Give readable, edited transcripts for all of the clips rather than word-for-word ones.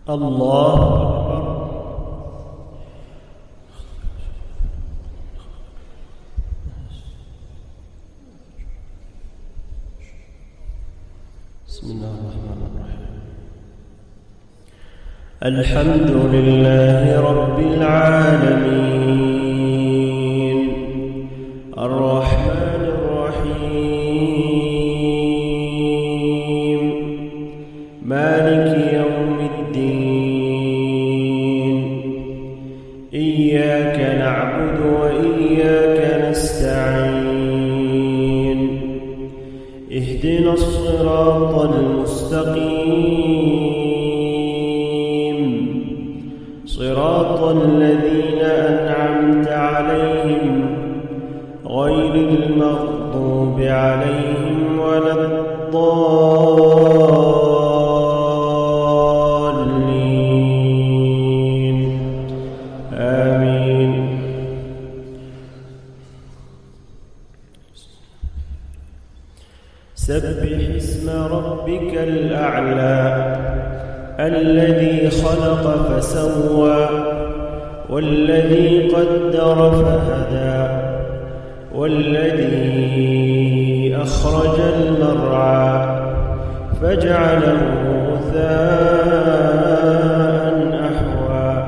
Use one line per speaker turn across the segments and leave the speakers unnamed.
الله أكبر. بسم الله الرحمن الرحيم. الحمد لله رب العالمين الرحمن الرحيم مالك يوم الدين إياك نعبد وإياك نستعين اهدنا الصراط المستقيم صراط الذين أنعمت عليهم غير المغضوب عليهم ولا الضالين آمين. سبح اسم ربك الأعلى الذي خلق فسوى والذي قدر فهدى والذي أخرج المرعى فجعله غثاء أحوى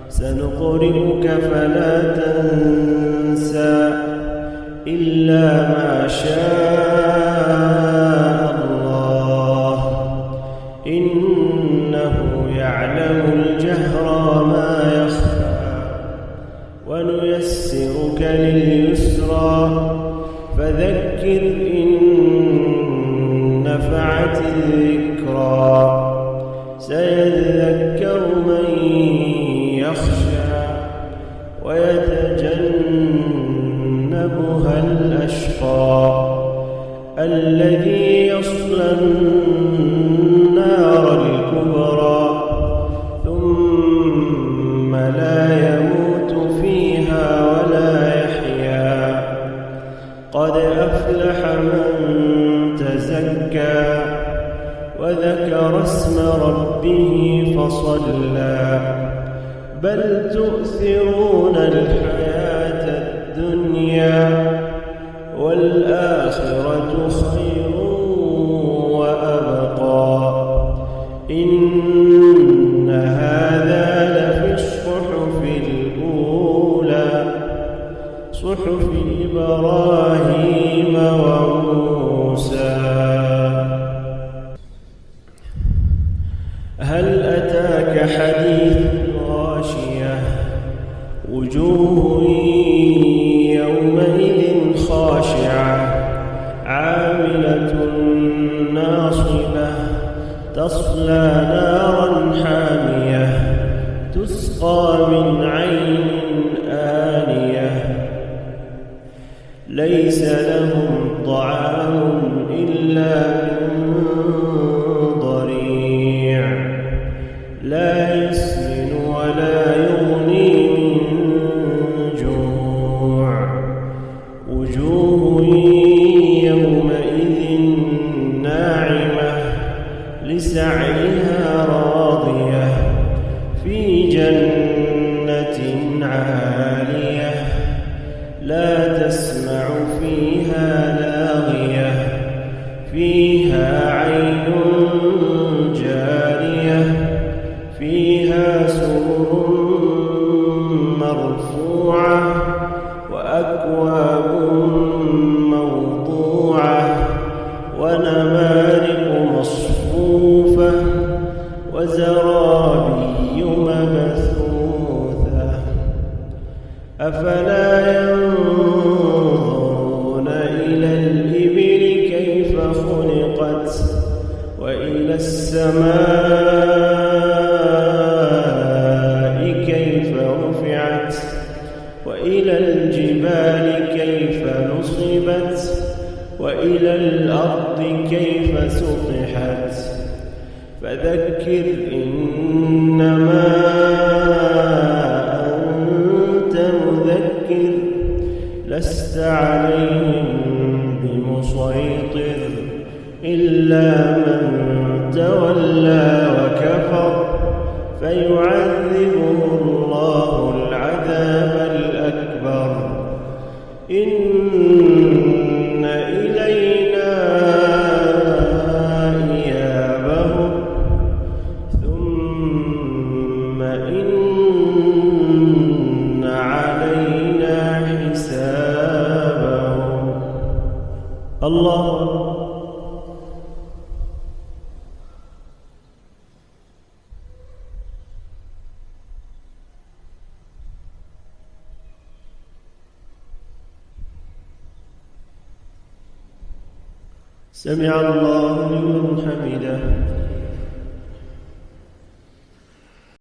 سنقرئك فلا تنسى إلا ما شاء الله إنه يعلم الجهر وما يخفى ونيسرك لليسرى فذكر إن نفعت الذكرى سيذكر من يخشى ويتجنبها الأشقى الذي يصلى النار الكبرى ثم لا يموت فيها ولا يحيا قد أفلح من تزكى وذكر اسم ربه فصلى بل تؤثرون الحياة الدنيا والآخرة خير وأبقى إن هذا لفي الصحف الأولى صحف إبراهيم وموسى. هل أتاك حديث الغاشية وجوه يومئذ خاشعة عاملة ناصبة تصلى نارا حامية تسقى من عين آنية ليس لهم طعام إلا من ضريع لا يسمن ولا يغني من جوع وجوه يومئذ ناعمة لسعيها راضية في جنة عالية لا تسمع فيها لاغية فيها عين جارية فيها سرر مرفوعة وأكواب موضوعة ونمارق مصفوفة وزرابي مبثوثة أفلا ينظرون إلى الإبل كيف خلقت وإلى السماء كيف رفعت وإلى الجبال كيف نصبت وإلى الأرض كيف سطحت فذكر إنما أنت مذكر لست عليهم بمسيطر إلا من تولى وكفر فيعذبه الله العذاب الأكبر. إن إلينا إيابهم ثم إن علينا حسابهم. الله سمع الله لمن حمده.